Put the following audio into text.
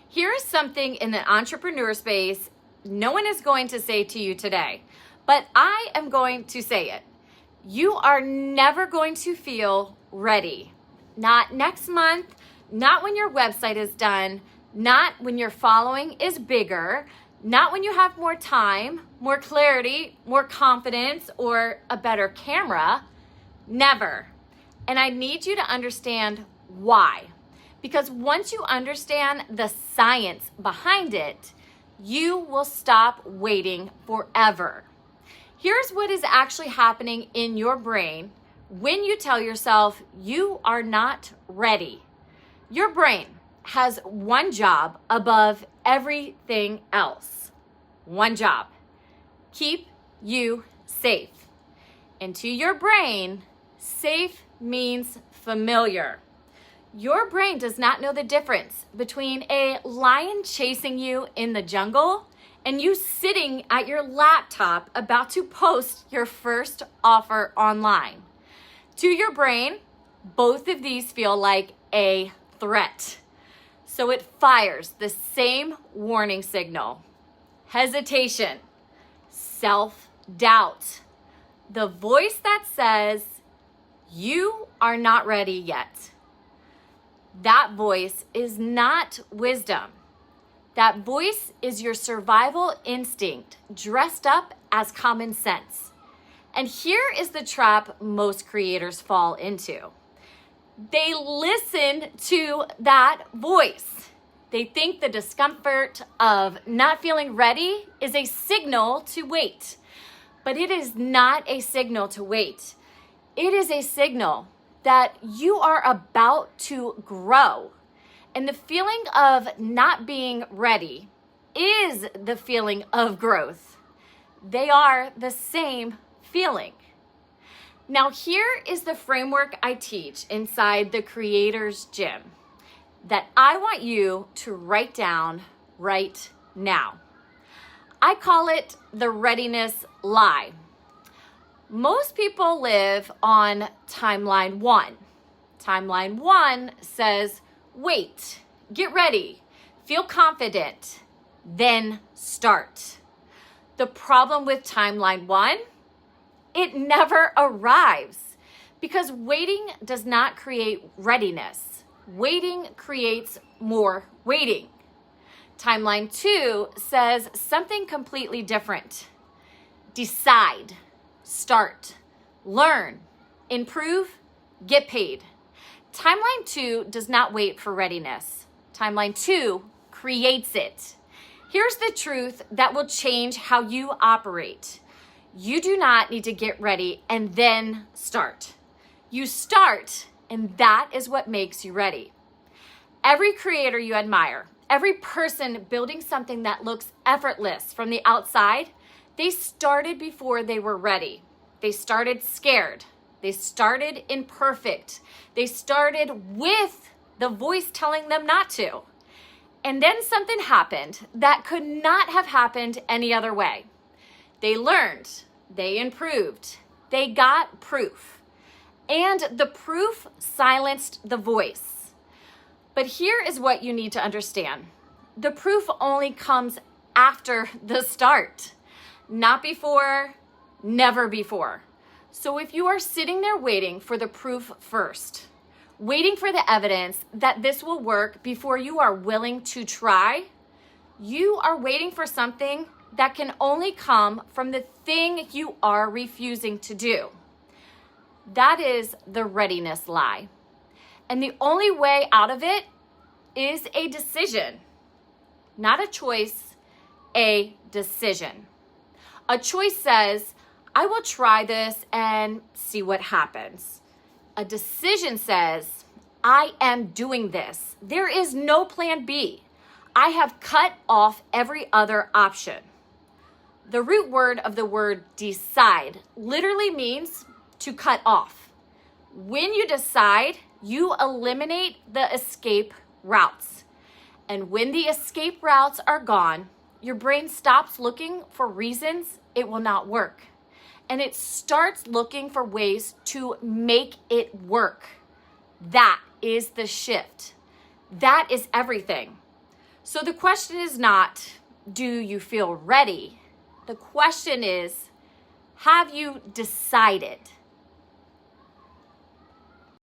Here is something in the entrepreneur space no one is going to say to you today, but I am going to say it. You are never going to feel ready. Not next month, not when your website is done, not when your following is bigger, not when you have more time, more clarity, more confidence, or a better camera. Never. And I need you to understand why. Because once you understand the science behind it, you will stop waiting forever. Here's what is actually happening in your brain when you tell yourself you are not ready. Your brain has one job above everything else. One job. Keep you safe. And to your brain, safe means familiar. Your brain does not know the difference between a lion chasing you in the jungle and you sitting at your laptop about to post your first offer online. To your brain, both of these feel like a threat. So it fires the same warning signal: hesitation, self-doubt, the voice that says, you are not ready yet. That voice is not wisdom. That voice is your survival instinct dressed up as common sense. And here is the trap most creators fall into. They listen to that voice. They think the discomfort of not feeling ready is a signal to wait. But it is not a signal to wait. It is a signal that you are about to grow. And the feeling of not being ready is the feeling of growth. They are the same feeling. Now, here is the framework I teach inside the Creator's Gym that I want you to write down right now. I call it the readiness lie. Most people live on timeline 1. Timeline 1 says, wait, get ready, feel confident, then start. The problem with timeline 1, it never arrives because waiting does not create readiness. Waiting creates more waiting. Timeline 2 says something completely different. Decide, start, learn, improve, get paid. Timeline 2 does not wait for readiness. Timeline 2 creates it. Here's the truth that will change how you operate. You do not need to get ready and then start. You start, and that is what makes you ready. Every creator you admire, every person building something that looks effortless from the outside, they started before they were ready. They started scared. They started imperfect. They started with the voice telling them not to. And then something happened that could not have happened any other way. They learned, they improved, they got proof. And the proof silenced the voice. But here is what you need to understand. The proof only comes after the start, not before, never before. So if you are sitting there waiting for the proof first, waiting for the evidence that this will work before you are willing to try, you are waiting for something that can only come from the thing you are refusing to do. That is the readiness lie. And the only way out of it is a decision, not a choice, a decision. A choice says, I will try this and see what happens. A decision says, I am doing this. There is no plan B. I have cut off every other option. The root word of the word decide literally means to cut off. When you decide, you eliminate the escape routes. And when the escape routes are gone, your brain stops looking for reasons it will not work. And it starts looking for ways to make it work. That is the shift. That is everything. So the question is not, do you feel ready? The question is, have you decided?